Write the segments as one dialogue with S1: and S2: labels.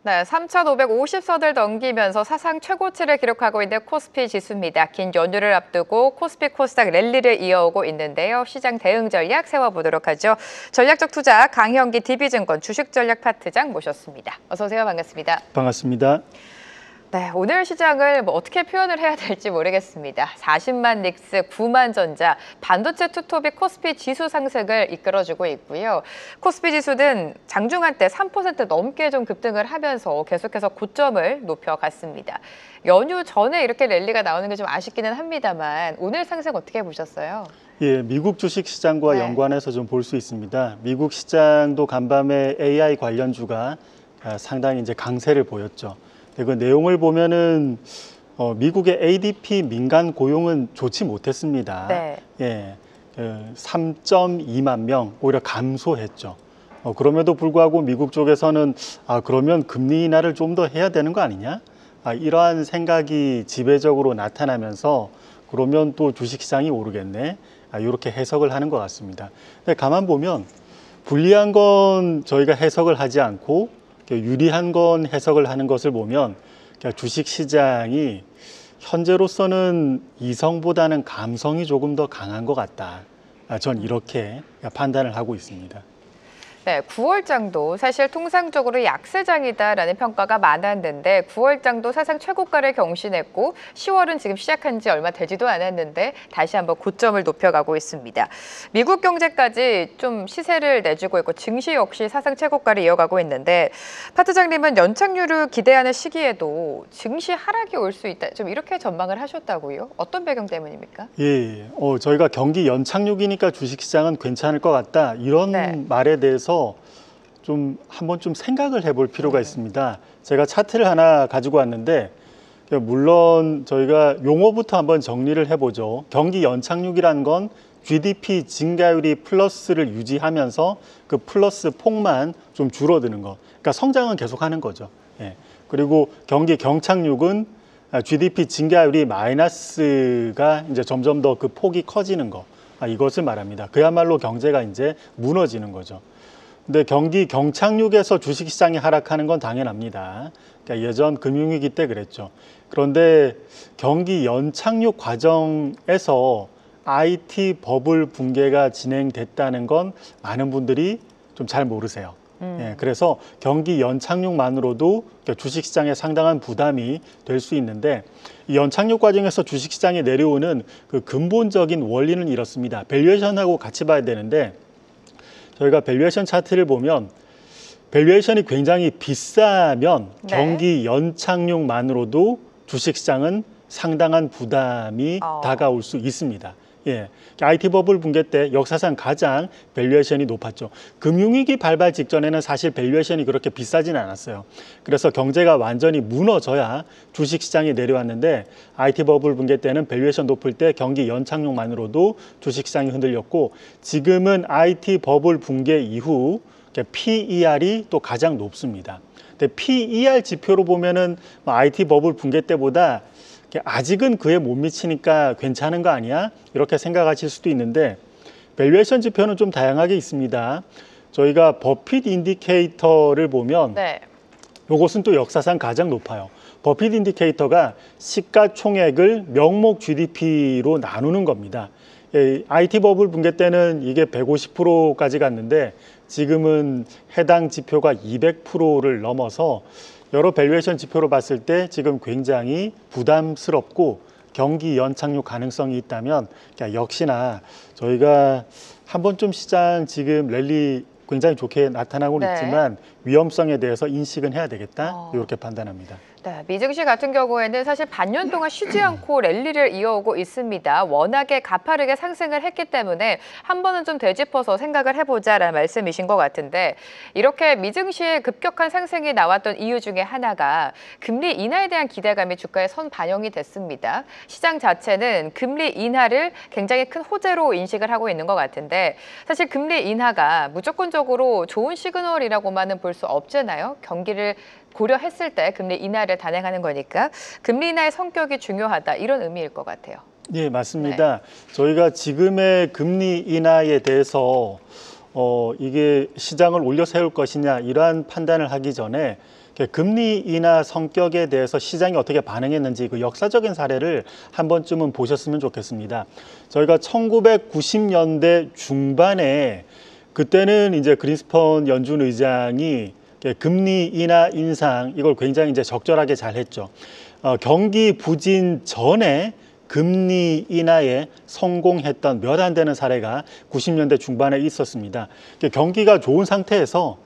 S1: 네, 3,550선을 넘기면서 사상 최고치를 기록하고 있는 코스피 지수입니다. 긴 연휴를 앞두고 코스피 코스닥 랠리를 이어오고 있는데요. 시장 대응 전략 세워보도록 하죠. 전략적 투자 강형기 DB증권 주식전략 파트장 모셨습니다. 어서 오세요. 반갑습니다.
S2: 반갑습니다.
S1: 네, 오늘 시장을 어떻게 표현을 해야 될지 모르겠습니다. 40만 닉스, 9만 전자, 반도체 투톱이 코스피 지수 상승을 이끌어주고 있고요. 코스피 지수는 장중 한때 3% 넘게 좀 급등을 하면서 계속해서 고점을 높여갔습니다. 연휴 전에 이렇게 랠리가 나오는 게 좀 아쉽기는 합니다만 오늘 상승 어떻게 보셨어요?
S2: 예, 미국 주식 시장과 연관해서 좀 볼 수 있습니다. 미국 시장도 간밤에 AI 관련주가 상당히 이제 강세를 보였죠. 그 내용을 보면은 미국의 ADP 민간 고용은 좋지 못했습니다.
S1: 네.
S2: 예, 3.2만 명 오히려 감소했죠. 그럼에도 불구하고 미국 쪽에서는 그러면 금리 인하를 좀 더 해야 되는 거 아니냐? 이러한 생각이 지배적으로 나타나면서 그러면 또 주식시장이 오르겠네. 이렇게 해석을 하는 것 같습니다. 근데 가만 보면 불리한 건 저희가 해석을 하지 않고 유리한 건 해석을 하는 것을 보면 주식시장이 현재로서는 이성보다는 감성이 조금 더 강한 것 같다. 전 이렇게 판단을 하고 있습니다.
S1: 네, 9월장도 사실 통상적으로 약세장이다라는 평가가 많았는데 9월장도 사상 최고가를 경신했고 10월은 지금 시작한 지 얼마 되지도 않았는데 다시 한번 고점을 높여가고 있습니다. 미국 경제까지 좀 시세를 내주고 있고 증시 역시 사상 최고가를 이어가고 있는데 파트장님은 연착륙을 기대하는 시기에도 증시 하락이 올 수 있다. 좀 이렇게 전망을 하셨다고요? 어떤 배경 때문입니까?
S2: 예, 저희가 경기 연착륙이니까 주식시장은 괜찮을 것 같다. 이런 말에 대해서 좀 한번 좀 생각을 해볼 필요가 있습니다. 제가 차트를 하나 가지고 왔는데 물론 저희가 용어부터 한번 정리를 해보죠. 경기 연착륙이라는 건 GDP 증가율이 플러스를 유지하면서 그 플러스 폭만 좀 줄어드는 거. 그러니까 성장은 계속하는 거죠. 예. 그리고 경기 경착륙은 GDP 증가율이 마이너스가 이제 점점 더 그 폭이 커지는 거. 이것을 말합니다. 그야말로 경제가 이제 무너지는 거죠. 근데 경기 경착륙에서 주식시장이 하락하는 건 당연합니다. 그러니까 예전 금융위기 때 그랬죠. 그런데 경기 연착륙 과정에서 IT 버블 붕괴가 진행됐다는 건 많은 분들이 좀 잘 모르세요. 예, 그래서 경기 연착륙만으로도 주식시장에 상당한 부담이 될 수 있는데 이 연착륙 과정에서 주식시장에 내려오는 그 근본적인 원리는 이렇습니다. 밸류에이션하고 같이 봐야 되는데 저희가 밸류에이션 차트를 보면 밸류에이션이 굉장히 비싸면 경기 연착륙만으로도 주식시장은 상당한 부담이 다가올 수 있습니다. 예, IT 버블 붕괴 때 역사상 가장 밸류에이션이 높았죠. 금융위기 발발 직전에는 사실 밸류에이션이 그렇게 비싸지는 않았어요. 그래서 경제가 완전히 무너져야 주식시장이 내려왔는데 IT 버블 붕괴 때는 밸류에이션 높을 때 경기 연착륙만으로도 주식시장이 흔들렸고 지금은 IT 버블 붕괴 이후 PER이 또 가장 높습니다. 근데 PER 지표로 보면은 IT 버블 붕괴 때보다 아직은 그에 못 미치니까 괜찮은 거 아니야? 이렇게 생각하실 수도 있는데 밸류에이션 지표는 좀 다양하게 있습니다. 저희가 버핏 인디케이터를 보면 이것은 또 역사상 가장 높아요. 버핏 인디케이터가 시가총액을 명목 GDP로 나누는 겁니다. IT 버블 붕괴 때는 이게 150%까지 갔는데 지금은 해당 지표가 200%를 넘어서 여러 밸류에이션 지표로 봤을 때 지금 굉장히 부담스럽고 경기 연착륙 가능성이 있다면 역시나 저희가 한번 좀 시장 지금 랠리 굉장히 좋게 나타나고는 있지만 위험성에 대해서 인식은 해야 되겠다 이렇게 판단합니다.
S1: 네, 미증시 같은 경우에는 사실 반년 동안 쉬지 않고 랠리를 이어오고 있습니다. 워낙에 가파르게 상승을 했기 때문에 한 번은 좀 되짚어서 생각을 해보자라는 말씀이신 것 같은데 이렇게 미증시의 급격한 상승이 나왔던 이유 중에 하나가 금리 인하에 대한 기대감이 주가에 선 반영이 됐습니다. 시장 자체는 금리 인하를 굉장히 큰 호재로 인식을 하고 있는 것 같은데 사실 금리 인하가 무조건적으로 좋은 시그널이라고만은 볼 수 없잖아요. 경기를 고려했을 때 금리 인하를 단행하는 거니까 금리 인하의 성격이 중요하다 이런 의미일 것 같아요.
S2: 예, 맞습니다. 저희가 지금의 금리 인하에 대해서 이게 시장을 올려 세울 것이냐 이러한 판단을 하기 전에 금리 인하 성격에 대해서 시장이 어떻게 반응했는지 그 역사적인 사례를 한 번쯤은 보셨으면 좋겠습니다. 저희가 1990년대 중반에 그때는 이제 그린스펀 연준 의장이 금리 인하 인상 이걸 굉장히 이제 적절하게 잘 했죠. 경기 부진 전에 금리 인하에 성공했던 몇 안 되는 사례가 90년대 중반에 있었습니다. 경기가 좋은 상태에서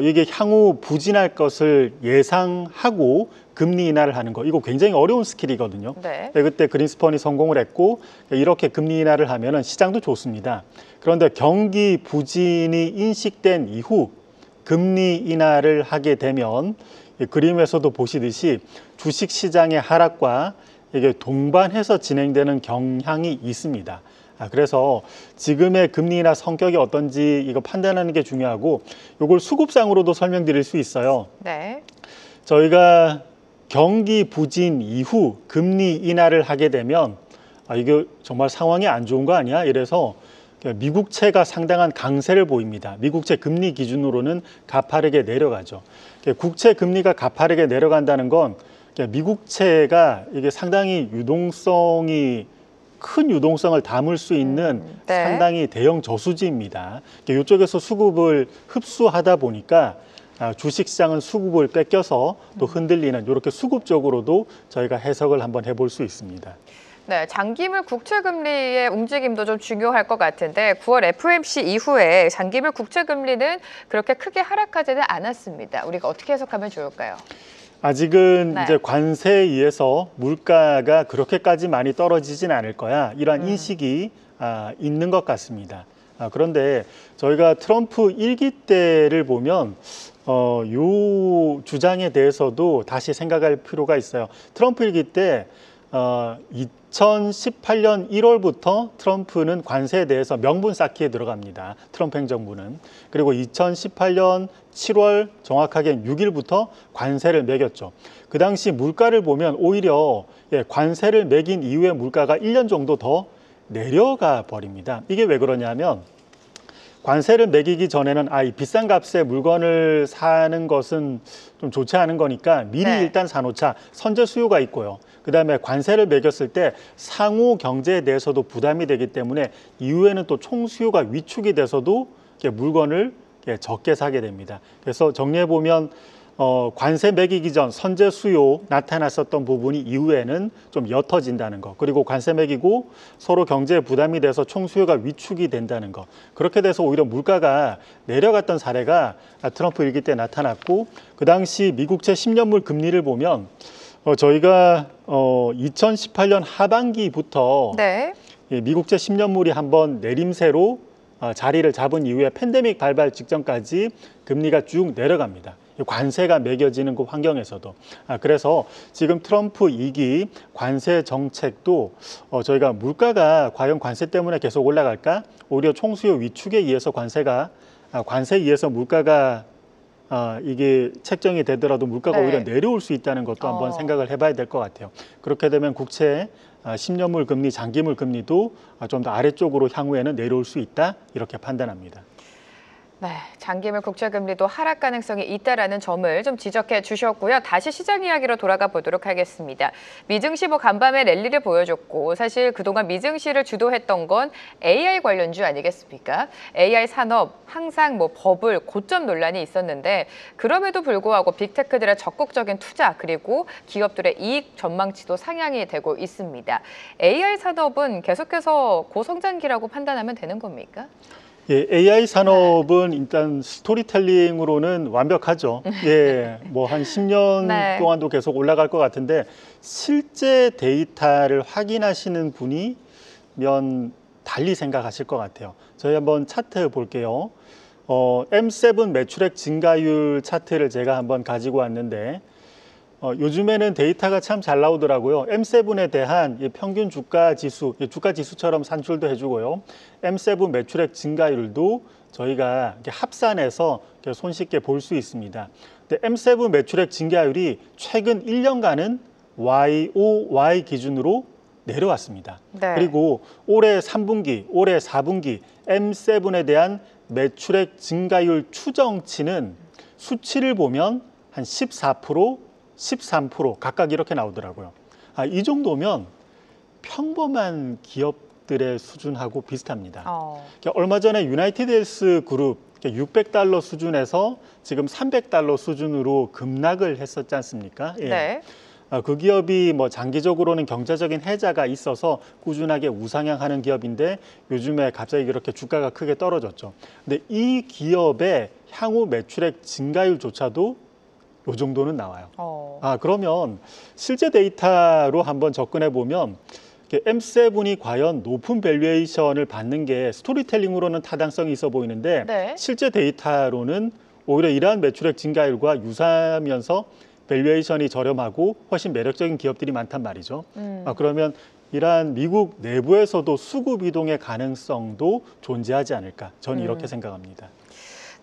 S2: 이게 향후 부진할 것을 예상하고 금리 인하를 하는 거, 이거 굉장히 어려운 스킬이거든요.
S1: 네.
S2: 그때 그린스펀이 성공을 했고 이렇게 금리 인하를 하면은 시장도 좋습니다. 그런데 경기 부진이 인식된 이후 금리 인하를 하게 되면 그림에서도 보시듯이 주식 시장의 하락과 이게 동반해서 진행되는 경향이 있습니다. 그래서 지금의 금리 인하 성격이 어떤지 이거 판단하는 게 중요하고 이걸 수급상으로도 설명드릴 수 있어요.
S1: 네.
S2: 저희가 경기 부진 이후 금리 인하를 하게 되면 이게 정말 상황이 안 좋은 거 아니야? 이래서 미국채가 상당한 강세를 보입니다. 미국채 금리 기준으로는 가파르게 내려가죠. 국채 금리가 가파르게 내려간다는 건 미국채가 이게 상당히 큰 유동성을 담을 수 있는
S1: 네.
S2: 상당히 대형 저수지입니다. 이쪽에서 수급을 흡수하다 보니까 주식시장은 수급을 뺏겨서 또 흔들리는 이렇게 수급적으로도 저희가 해석을 한번 해볼 수 있습니다.
S1: 네, 장기물 국채금리의 움직임도 좀 중요할 것 같은데 9월 FOMC 이후에 장기물 국채금리는 그렇게 크게 하락하지는 않았습니다. 우리가 어떻게 해석하면 좋을까요?
S2: 아직은
S1: 네.
S2: 이제 관세에 의해서 물가가 그렇게까지 많이 떨어지진 않을 거야. 이러한 인식이 있는 것 같습니다. 그런데 저희가 트럼프 1기 때를 보면 요 주장에 대해서도 다시 생각할 필요가 있어요. 트럼프 1기 때 2018년 1월부터 트럼프는 관세에 대해서 명분 쌓기에 들어갑니다. 트럼프 행정부는. 그리고 2018년 7월 정확하게 6일부터 관세를 매겼죠. 그 당시 물가를 보면 오히려 관세를 매긴 이후에 물가가 1년 정도 더 내려가 버립니다. 이게 왜 그러냐면 관세를 매기기 전에는 이 비싼 값에 물건을 사는 것은 좀 좋지 않은 거니까 미리 일단 사놓자. 선제 수요가 있고요. 그다음에 관세를 매겼을 때 상호 경제에 대해서도 부담이 되기 때문에 이후에는 또 총수요가 위축이 돼서도 물건을 적게 사게 됩니다. 그래서 정리해 보면 관세 매기기 전 선제 수요 나타났었던 부분이 이후에는 좀 옅어진다는 거, 그리고 관세 매기고 서로 경제에 부담이 돼서 총수요가 위축이 된다는 거, 그렇게 돼서 오히려 물가가 내려갔던 사례가 트럼프 일기 때 나타났고, 그 당시 미국채 10년물 금리를 보면 저희가 2018년 하반기부터
S1: 네.
S2: 미국채 10년물이 한번 내림세로 자리를 잡은 이후에 팬데믹 발발 직전까지 금리가 쭉 내려갑니다. 관세가 매겨지는 그 환경에서도. 그래서 지금 트럼프 2기 관세 정책도 저희가 물가가 과연 관세 때문에 계속 올라갈까? 오히려 총수요 위축에 의해서 관세에 의해서 물가가 이게 책정이 되더라도 물가가
S1: 네.
S2: 오히려 내려올 수 있다는 것도 한번 생각을 해봐야 될 것 같아요. 그렇게 되면 국채 10년물 금리, 장기물 금리도 좀 더 아래쪽으로 향후에는 내려올 수 있다, 이렇게 판단합니다.
S1: 네, 장기물 국채금리도 하락 가능성이 있다라는 점을 좀 지적해 주셨고요. 다시 시장 이야기로 돌아가 보도록 하겠습니다. 미증시 간밤에 랠리를 보여줬고, 사실 그동안 미증시를 주도했던 건 AI 관련주 아니겠습니까? AI 산업 항상 버블, 고점 논란이 있었는데 그럼에도 불구하고 빅테크들의 적극적인 투자 그리고 기업들의 이익 전망치도 상향이 되고 있습니다. AI 산업은 계속해서 고성장기라고 판단하면 되는 겁니까?
S2: AI 산업은 일단 스토리텔링으로는 완벽하죠. 뭐 한 10년 동안도 계속 올라갈 것 같은데, 실제 데이터를 확인하시는 분이면 달리 생각하실 것 같아요. 저희 한번 차트 볼게요. M7 매출액 증가율 차트를 제가 한번 가지고 왔는데, 요즘에는 데이터가 참 잘 나오더라고요. M7에 대한 평균 주가 지수, 주가 지수처럼 산출도 해주고요. M7 매출액 증가율도 저희가 합산해서 손쉽게 볼 수 있습니다. 근데 M7 매출액 증가율이 최근 1년간은 YoY 기준으로 내려왔습니다.
S1: 네.
S2: 그리고 올해 3분기, 올해 4분기 M7에 대한 매출액 증가율 추정치는 수치를 보면 한 14%, 13% 각각 이렇게 나오더라고요. 이 정도면 평범한 기업들의 수준하고 비슷합니다. 그러니까 얼마 전에 유나이티드 헬스 그룹 600달러 수준에서 지금 300달러 수준으로 급락을 했었지 않습니까? 예.
S1: 네.
S2: 그 기업이 뭐 장기적으로는 경제적인 해자가 있어서 꾸준하게 우상향하는 기업인데 요즘에 갑자기 그렇게 주가가 크게 떨어졌죠. 근데 이 기업의 향후 매출액 증가율조차도 요 정도는 나와요. 그러면 실제 데이터로 한번 접근해 보면 M7이 과연 높은 밸류에이션을 받는 게 스토리텔링으로는 타당성이 있어 보이는데
S1: 네.
S2: 실제 데이터로는 오히려 이러한 매출액 증가율과 유사하면서 밸류에이션이 저렴하고 훨씬 매력적인 기업들이 많단 말이죠. 그러면 이러한 미국 내부에서도 수급 이동의 가능성도 존재하지 않을까? 저는 이렇게 생각합니다.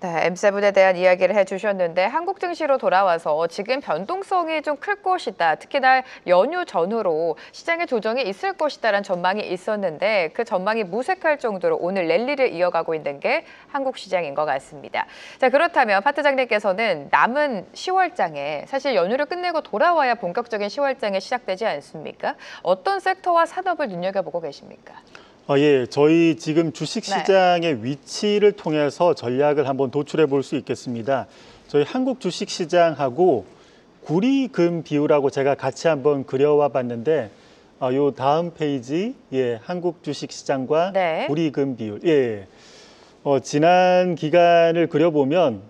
S1: 네, M7에 대한 이야기를 해주셨는데 한국 증시로 돌아와서 지금 변동성이 좀 클 것이다. 특히나 연휴 전후로 시장의 조정이 있을 것이다라는 전망이 있었는데 그 전망이 무색할 정도로 오늘 랠리를 이어가고 있는 게 한국 시장인 것 같습니다. 자, 그렇다면 파트장님께서는 남은 10월장에 사실 연휴를 끝내고 돌아와야 본격적인 10월장이 시작되지 않습니까? 어떤 섹터와 산업을 눈여겨보고 계십니까?
S2: 예, 저희 지금 주식시장의 위치를 통해서 전략을 한번 도출해 볼 수 있겠습니다. 저희 한국 주식시장하고 구리금 비율하고 제가 같이 한번 그려와 봤는데 요 다음 페이지, 예, 한국 주식시장과
S1: 네.
S2: 구리금 비율. 예, 지난 기간을 그려보면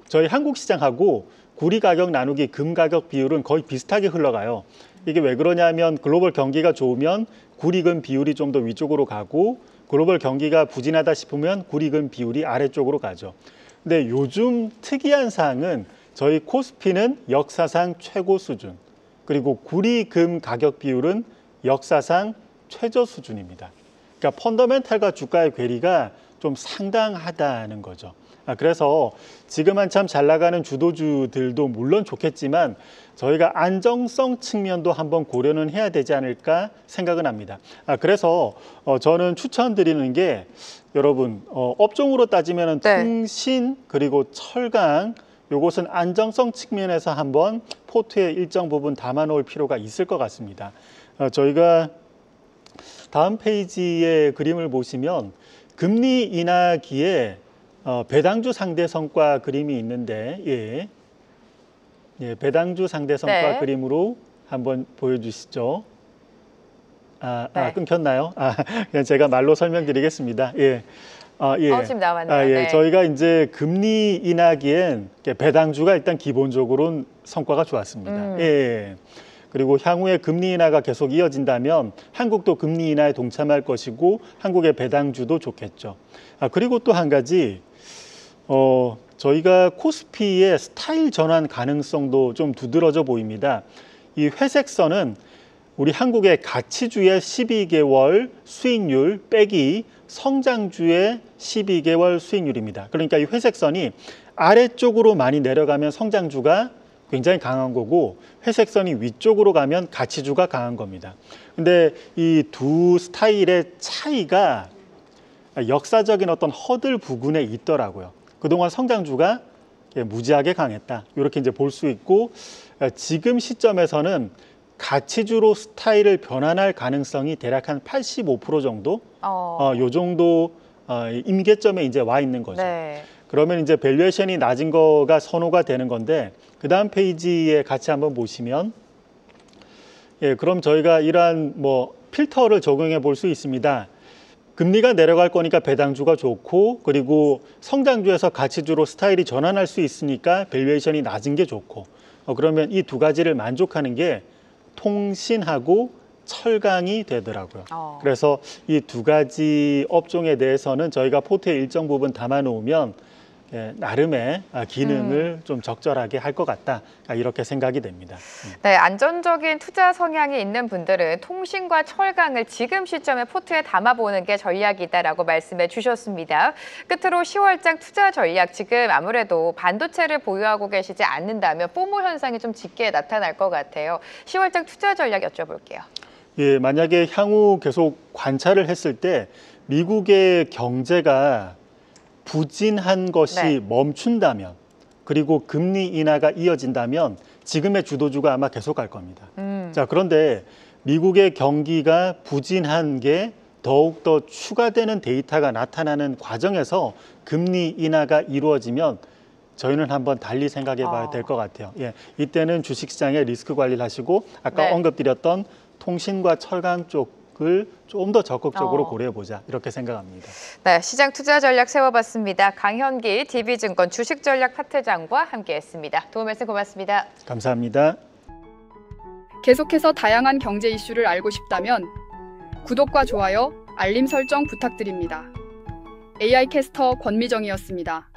S2: 저희 한국 시장하고 구리 가격 나누기 금 가격 비율은 거의 비슷하게 흘러가요. 이게 왜 그러냐면 글로벌 경기가 좋으면 구리금 비율이 좀 더 위쪽으로 가고 글로벌 경기가 부진하다 싶으면 구리금 비율이 아래쪽으로 가죠. 근데 요즘 특이한 사항은 저희 코스피는 역사상 최고 수준, 그리고 구리금 가격 비율은 역사상 최저 수준입니다. 그러니까 펀더멘탈과 주가의 괴리가 좀 상당하다는 거죠. 그래서 지금 한참 잘 나가는 주도주들도 물론 좋겠지만 저희가 안정성 측면도 한번 고려는 해야 되지 않을까 생각은 합니다. 그래서 저는 추천드리는 게 여러분 업종으로 따지면
S1: 네.
S2: 통신 그리고 철강 요것은 안정성 측면에서 한번 포트에 일정 부분 담아 놓을 필요가 있을 것 같습니다. 저희가 다음 페이지의 그림을 보시면 금리 인하기에 배당주 상대 성과 그림이 있는데 예, 배당주 상대 성과
S1: 네.
S2: 그림으로 한번 보여주시죠.
S1: 네.
S2: 끊겼나요? 그냥 제가 말로 설명드리겠습니다. 예.
S1: 지금 나왔네요.
S2: 예,
S1: 네.
S2: 저희가 이제 금리 인하기엔 배당주가 일단 기본적으로는 성과가 좋았습니다. 예. 그리고 향후에 금리 인하가 계속 이어진다면 한국도 금리 인하에 동참할 것이고 한국의 배당주도 좋겠죠. 그리고 또 한 가지 저희가 코스피의 스타일 전환 가능성도 좀 두드러져 보입니다. 이 회색선은 우리 한국의 가치주의 12개월 수익률 빼기 성장주의 12개월 수익률입니다. 그러니까 이 회색선이 아래쪽으로 많이 내려가면 성장주가 굉장히 강한 거고 회색선이 위쪽으로 가면 가치주가 강한 겁니다. 근데 이 두 스타일의 차이가 역사적인 어떤 허들 부근에 있더라고요. 그동안 성장주가 무지하게 강했다. 이렇게 이제 볼 수 있고 지금 시점에서는 가치주로 스타일을 변환할 가능성이 대략 한 85% 정도, 요 정도 임계점에 이제 와 있는 거죠.
S1: 네.
S2: 그러면 이제 밸류에이션이 낮은 거가 선호가 되는 건데 그 다음 페이지에 같이 한번 보시면 예, 그럼 저희가 이러한 뭐 필터를 적용해 볼 수 있습니다. 금리가 내려갈 거니까 배당주가 좋고 그리고 성장주에서 가치주로 스타일이 전환할 수 있으니까 밸류에이션이 낮은 게 좋고 그러면 이 두 가지를 만족하는 게 통신하고 철강이 되더라고요. 그래서 이 두 가지 업종에 대해서는 저희가 포트에 일정 부분 담아 놓으면 나름의 기능을 좀 적절하게 할 것 같다. 이렇게 생각이 됩니다.
S1: 네, 안전적인 투자 성향이 있는 분들은 통신과 철강을 지금 시점에 포트에 담아보는 게 전략이다라고 말씀해 주셨습니다. 끝으로 10월장 투자 전략, 지금 아무래도 반도체를 보유하고 계시지 않는다면 포모 현상이 좀 짙게 나타날 것 같아요. 10월장 투자 전략 여쭤볼게요.
S2: 예, 만약에 향후 계속 관찰을 했을 때 미국의 경제가 부진한 것이 멈춘다면 그리고 금리 인하가 이어진다면 지금의 주도주가 아마 계속 갈 겁니다. 자, 그런데 미국의 경기가 부진한 게 더욱더 추가되는 데이터가 나타나는 과정에서 금리 인하가 이루어지면 저희는 한번 달리 생각해 봐야 될 것 같아요. 예, 이때는 주식시장의 리스크 관리를 하시고 아까
S1: 네.
S2: 언급드렸던 통신과 철강 쪽을 좀 더 적극적으로 고려해 보자 이렇게 생각합니다.
S1: 네, 시장 투자 전략 세워봤습니다. 강현기 DB증권 주식전략 파트장과 함께했습니다. 도움 말씀 고맙습니다.
S2: 감사합니다.
S3: 계속해서 다양한 경제 이슈를 알고 싶다면 구독과 좋아요, 알림 설정 부탁드립니다. AI 캐스터 권미정이었습니다.